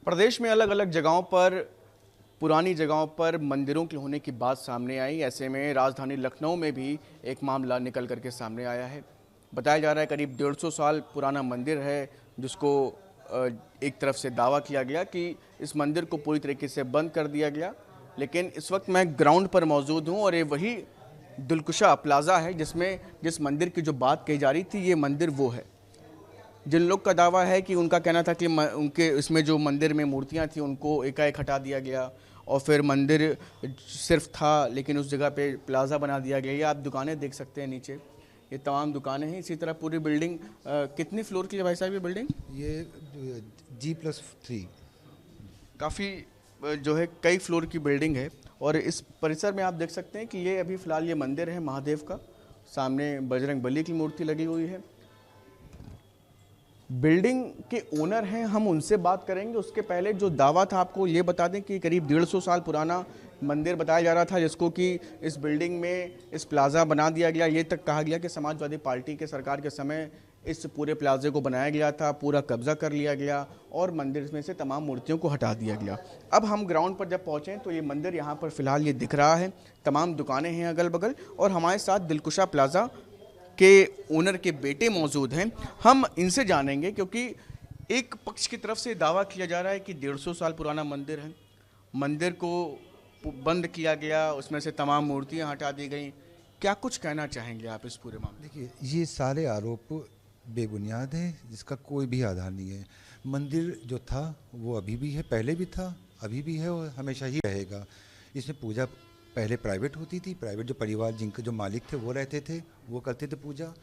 प्रदेश में अलग अलग जगहों पर पुरानी जगहों पर मंदिरों के होने की बात सामने आई। ऐसे में राजधानी लखनऊ में भी एक मामला निकल करके सामने आया है। बताया जा रहा है करीब 150 साल पुराना मंदिर है, जिसको एक तरफ से दावा किया गया कि इस मंदिर को पूरी तरीके से बंद कर दिया गया। लेकिन इस वक्त मैं ग्राउंड पर मौजूद हूँ और ये वही दिलकुशा प्लाज़ा है जिसमें जिस मंदिर की जो बात कही जा रही थी, ये मंदिर वो है। जिन लोग का दावा है कि उनका कहना था कि उनके इसमें जो मंदिर में मूर्तियां थी उनको एकाएक हटा दिया गया और फिर मंदिर सिर्फ था लेकिन उस जगह पे प्लाज़ा बना दिया गया। ये आप दुकानें देख सकते हैं नीचे, ये तमाम दुकानें हैं। इसी तरह पूरी बिल्डिंग कितनी फ्लोर की है भाई साहब ये बिल्डिंग? ये G+3। काफ़ी जो है कई फ्लोर की बिल्डिंग है और इस परिसर में आप देख सकते हैं कि ये अभी फ़िलहाल ये मंदिर है महादेव का। सामने बजरंग बली की मूर्ति लगी हुई है। बिल्डिंग के ओनर हैं, हम उनसे बात करेंगे। उसके पहले जो दावा था आपको ये बता दें कि करीब 150 साल पुराना मंदिर बताया जा रहा था, जिसको कि इस बिल्डिंग में इस प्लाज़ा बना दिया गया। ये तक कहा गया कि समाजवादी पार्टी के सरकार के समय इस पूरे प्लाज़े को बनाया गया था, पूरा कब्जा कर लिया गया और मंदिर में से तमाम मूर्तियों को हटा दिया गया। अब हम ग्राउंड पर जब पहुँचे तो ये मंदिर यहाँ पर फ़िलहाल ये दिख रहा है, तमाम दुकानें हैं अगल बगल और हमारे साथ दिलकुशा प्लाज़ा के ओनर के बेटे मौजूद हैं। हम इनसे जानेंगे क्योंकि एक पक्ष की तरफ से दावा किया जा रहा है कि 150 साल पुराना मंदिर है, मंदिर को बंद किया गया, उसमें से तमाम मूर्तियां हटा दी गई। क्या कुछ कहना चाहेंगे आप इस पूरे मामले? देखिए, ये सारे आरोप बेबुनियाद हैं, जिसका कोई भी आधार नहीं है। मंदिर जो था वो अभी भी है, पहले भी था, अभी भी है और हमेशा ही रहेगा। इसमें पूजा पहले प्राइवेट होती थी, प्राइवेट जो परिवार जिनके जो मालिक थे वो रहते थे, वो करते थे पूजा।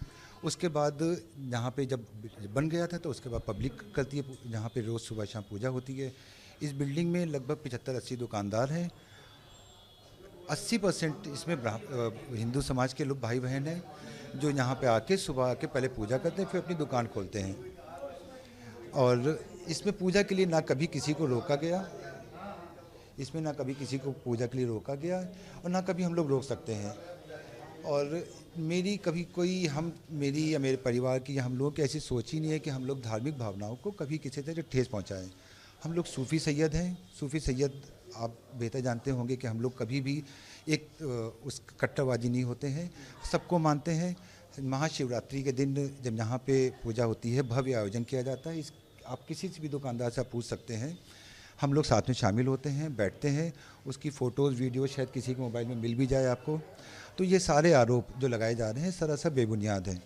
उसके बाद यहाँ पे जब बन गया था तो उसके बाद पब्लिक करती है, जहाँ पे रोज़ सुबह शाम पूजा होती है। इस बिल्डिंग में लगभग 75-80 दुकानदार हैं। 80% इसमें हिंदू समाज के लोग भाई बहन हैं, जो यहाँ पे आके सुबह आके पहले पूजा करते हैं, फिर अपनी दुकान खोलते हैं। और इसमें पूजा के लिए ना कभी किसी को रोका गया, इसमें ना कभी किसी को पूजा के लिए रोका गया और ना कभी हम लोग रोक सकते हैं। और मेरी कभी कोई मेरी या मेरे परिवार की या हम लोगों की ऐसी सोच ही नहीं है कि हम लोग धार्मिक भावनाओं को कभी किसी तरह ठेस पहुंचाएं। हम लोग सूफ़ी सैयद हैं। सूफ़ी सैयद आप बेहतर जानते होंगे कि हम लोग कभी भी उस कट्टरबाजी नहीं होते हैं, सबको मानते हैं। महाशिवरात्रि के दिन जब यहाँ पे पूजा होती है, भव्य आयोजन किया जाता है। आप किसी से भी दुकानदार से आप पूछ सकते हैं। हम लोग साथ में शामिल होते हैं, बैठते हैं, उसकी फ़ोटोज़ वीडियो शायद किसी के मोबाइल में मिल भी जाए आपको। तो ये सारे आरोप जो लगाए जा रहे हैं सरासर बेबुनियाद हैं।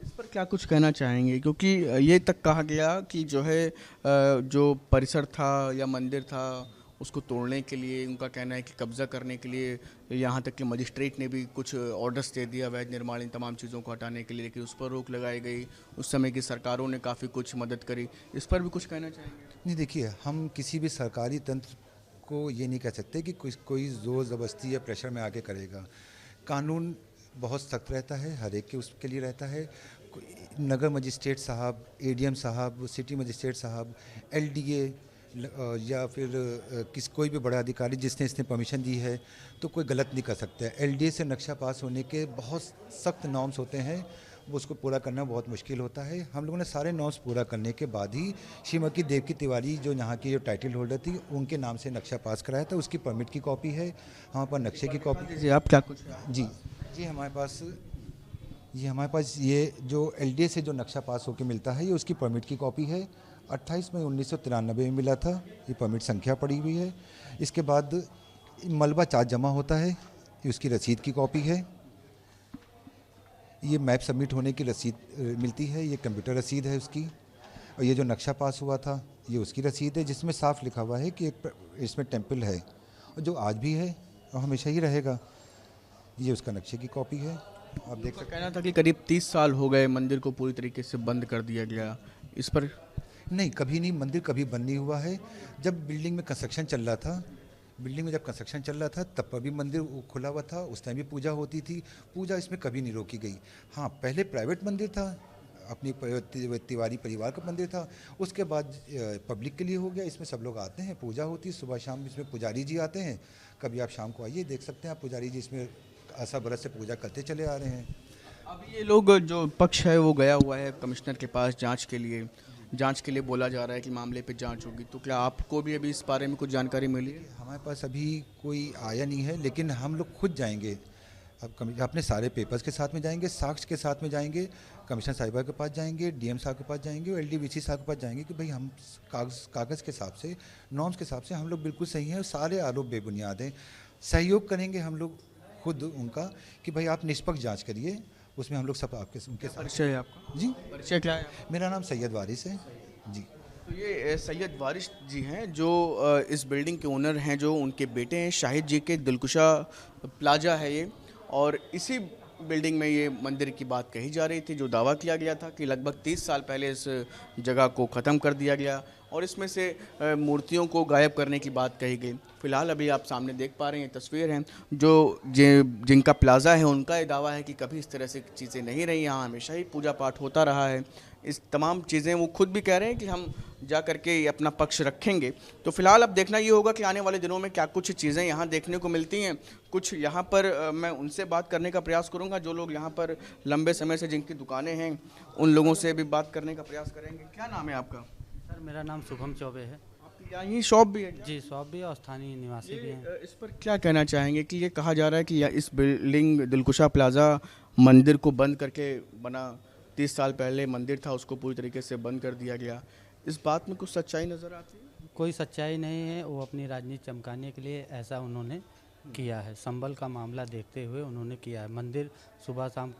इस पर क्या कुछ कहना चाहेंगे? क्योंकि ये तक कहा गया कि जो है जो परिसर था या मंदिर था उसको तोड़ने के लिए, उनका कहना है कि कब्ज़ा करने के लिए यहाँ तक कि मजिस्ट्रेट ने भी कुछ ऑर्डर्स दे दिया अवैध निर्माण इन तमाम चीज़ों को हटाने के लिए, लेकिन उस पर रोक लगाई गई। उस समय की सरकारों ने काफ़ी कुछ मदद करी। इस पर भी कुछ कहना चाहेंगे? नहीं, देखिए, हम किसी भी सरकारी तंत्र को ये नहीं कह सकते कि कोई ज़ोर ज़बरदस्ती या प्रेशर में आके करेगा। कानून बहुत सख्त रहता है, हर एक के उसके लिए रहता है। नगर मजिस्ट्रेट साहब, एडीएम साहब, सिटी मजिस्ट्रेट साहब, एलडीए या फिर कोई भी बड़ा अधिकारी जिसने इसने परमिशन दी है तो कोई गलत नहीं कर सकता है। एलडीए से नक्शा पास होने के बहुत सख्त नॉर्म्स होते हैं, वो उसको पूरा करना बहुत मुश्किल होता है। हम लोगों ने सारे नॉर्म्स पूरा करने के बाद ही श्रीमती देवकी तिवारी जो यहाँ की जो टाइटल होल्डर थी उनके नाम से नक्शा पास कराया था। उसकी परमिट की कॉपी है, हमारे पास नक्शे की कॉपी। जी, आप क्या कुछ? जी जी, हमारे पास ये जो एलडीए से जो नक्शा पास होकर मिलता है, ये उसकी परमिट की कॉपी है। 28 मई 1993 में मिला था, ये परमिट संख्या पड़ी हुई है। इसके बाद मलबा चार्ज जमा होता है, ये उसकी रसीद की कॉपी है। ये मैप सबमिट होने की रसीद मिलती है, ये कंप्यूटर रसीद है उसकी। और ये जो नक्शा पास हुआ था ये उसकी रसीद है, जिसमें साफ लिखा हुआ है कि इसमें टेम्पल है और जो आज भी है और हमेशा ही रहेगा। ये उसका नक्शे की कॉपी है, आप देख सकते हैं। कहना था कि करीब 30 साल हो गए मंदिर को पूरी तरीके से बंद कर दिया गया। इस पर नहीं, कभी नहीं, मंदिर कभी बंद नहीं हुआ है। जब बिल्डिंग में कंस्ट्रक्शन चल रहा था, तब पर भी मंदिर खुला हुआ था, उस टाइम भी पूजा होती थी। पूजा इसमें कभी नहीं रोकी गई। हाँ, पहले प्राइवेट मंदिर था, अपनी तिवारी परिवार का मंदिर था। उसके बाद पब्लिक के लिए हो गया। इसमें सब लोग आते हैं, पूजा होती है सुबह शाम। इसमें पुजारी जी आते हैं, कभी आप शाम को आइए, देख सकते हैं आप पुजारी जी इसमें आशा बरस से पूजा करते चले आ रहे हैं। अभी ये लोग जो पक्ष है वो गया हुआ है कमिश्नर के पास जांच के लिए। जांच के लिए बोला जा रहा है कि मामले पे जांच होगी, तो क्या आपको भी अभी इस बारे में कुछ जानकारी मिली है? हमारे पास अभी कोई आया नहीं है, लेकिन हम लोग खुद जाएंगे। अब अपने सारे पेपर्स के साथ में जाएंगे, साक्ष्य के साथ में जाएंगे, कमिश्नर साहिबा के पास जाएंगे, डीएम साहब के पास जाएंगे और एलडीवीसी साहब के पास जाएंगे कि भाई हम कागज़ के हिसाब से, नॉर्म्स के हिसाब से हम लोग बिल्कुल सही हैं और सारे आरोप बेबुनियाद हैं। सहयोग करेंगे हम लोग खुद उनका कि भाई आप निष्पक्ष जाँच करिए, उसमें हम लोग सब आपके उनके साथ। परिचय है आपका? जी, परिचय क्या है? मेरा नाम सैयद वारिस है जी। तो ये सैयद वारिस जी हैं जो इस बिल्डिंग के ओनर हैं, जो उनके बेटे हैं शाहिद जी के। दिलकुशा प्लाजा है ये, और इसी बिल्डिंग में ये मंदिर की बात कही जा रही थी, जो दावा किया गया था कि लगभग 30 साल पहले इस जगह को ख़त्म कर दिया गया और इसमें से मूर्तियों को गायब करने की बात कही गई। फ़िलहाल अभी आप सामने देख पा रहे हैं, तस्वीर हैं जो जिनका प्लाज़ा है, उनका ये दावा है कि कभी इस तरह से चीज़ें नहीं रही, यहाँ हमेशा ही पूजा पाठ होता रहा है। इस तमाम चीज़ें वो खुद भी कह रहे हैं कि हम जा कर के अपना पक्ष रखेंगे। तो फिलहाल अब देखना ये होगा कि आने वाले दिनों में क्या कुछ चीज़ें यहाँ देखने को मिलती हैं। कुछ यहाँ पर मैं उनसे बात करने का प्रयास करूँगा, जो लोग यहाँ पर लंबे समय से जिनकी दुकानें हैं, उन लोगों से भी बात करने का प्रयास करेंगे। क्या नाम है आपका? सर मेरा नाम शुभम चौबे है। आपकी यहाँ यही शॉप भी है? जी, शॉप भी है और स्थानीय निवासी भी हैं। इस पर क्या कहना चाहेंगे कि ये कहा जा रहा है कि इस बिल्डिंग दिलकुशा प्लाज़ा मंदिर को बंद करके बना, 30 साल पहले मंदिर था उसको पूरी तरीके से बंद कर दिया गया। इस बात में कुछ सच्चाई नज़र आती है? कोई सच्चाई नहीं है, वो अपनी राजनीति चमकाने के लिए ऐसा उन्होंने किया है। संबल का मामला देखते हुए उन्होंने किया है। मंदिर सुबह शाम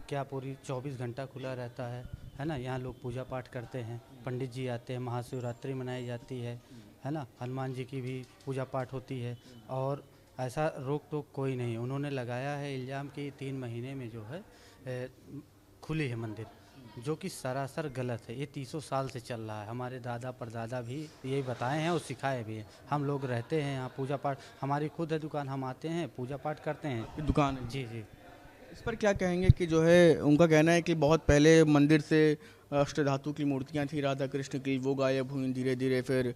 क्या पूरी 24 घंटा खुला रहता है ना। यहाँ लोग पूजा पाठ करते हैं, पंडित जी आते हैं, महाशिवरात्रि मनाई जाती है ना, हनुमान जी की भी पूजा पाठ होती है और ऐसा रोक टोक कोई नहीं। उन्होंने लगाया है इल्ज़ाम कि 3 महीने में जो है खुली है मंदिर, जो कि सरासर गलत है। ये 300 साल से चल रहा है। हमारे दादा परदादा भी यही बताए हैं और सिखाए भी हैं। हम लोग रहते हैं यहाँ, पूजा पाठ हमारी खुद है दुकान, हम आते हैं पूजा पाठ करते हैं। दुकान है? जी जी। इस पर क्या कहेंगे कि जो है उनका कहना है कि बहुत पहले मंदिर से अष्टधातु की मूर्तियाँ थी राधा कृष्ण की, वो गायब हुई, धीरे धीरे फिर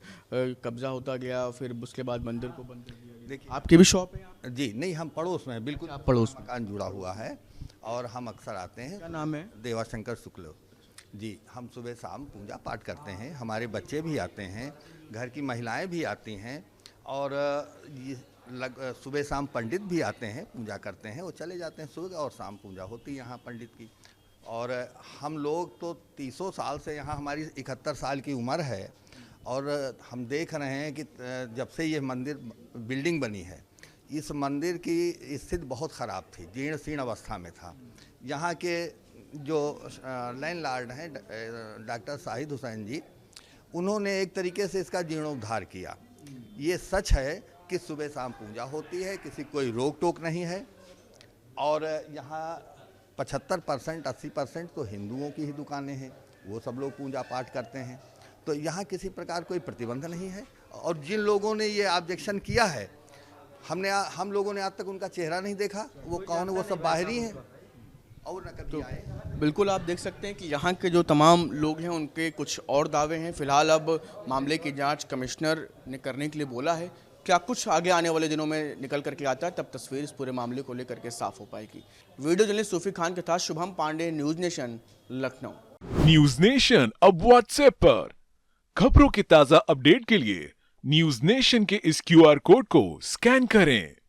कब्जा होता गया, फिर उसके बाद मंदिर को बंद कर दिया गया। देखिए, आपकी भी शॉप है यहाँ? जी नहीं, हम पड़ोस में हैं, बिल्कुल आप पड़ोस में? मकान जुड़ा हुआ है और हम अक्सर आते हैं। क्या नाम है? देवाशंकर शुक्ल जी। हम सुबह शाम पूजा पाठ करते हैं, हमारे बच्चे भी आते हैं, घर की महिलाएं भी आती हैं और सुबह शाम पंडित भी आते हैं, पूजा करते हैं, वो चले जाते हैं। सुबह और शाम पूजा होती है यहाँ पंडित की। और हम लोग तो 300 साल से यहाँ, हमारी 71 साल की उम्र है और हम देख रहे हैं कि जब से ये मंदिर बिल्डिंग बनी है, इस मंदिर की स्थिति बहुत ख़राब थी, जीर्ण शीर्ण अवस्था में था। यहाँ के जो लैंडलॉर्ड हैं डॉक्टर शाहिद हुसैन जी, उन्होंने एक तरीके से इसका जीर्णोद्धार किया। ये सच है कि सुबह शाम पूजा होती है, किसी कोई रोक टोक नहीं है और यहाँ 75% 80% तो हिंदुओं की ही दुकानें हैं, वो सब लोग पूजा पाठ करते हैं। तो यहाँ किसी प्रकार कोई प्रतिबंध नहीं है। और जिन लोगों ने ये ऑब्जेक्शन किया है, हम लोगों ने आज तक उनका चेहरा नहीं देखा। वो कौन है? वो सब बाहरी हैं और न कभी आए। बिल्कुल आप देख सकते हैं कि यहाँ के जो तमाम लोग हैं उनके कुछ और दावे हैं। फिलहाल अब मामले की जांच कमिश्नर ने करने के लिए बोला है। क्या कुछ आगे आने वाले दिनों में निकल करके आता है, तब तस्वीर इस पूरे मामले को लेकर के साफ हो पाएगी। वीडियो जर्नलिस्ट सूफी खान के साथ Shubham Pandey, news nation, Lucknow. News nation अब व्हाट्सएप पर खबरों के ताज़ा अपडेट के लिए न्यूज़ नेशन के इस QR कोड को स्कैन करें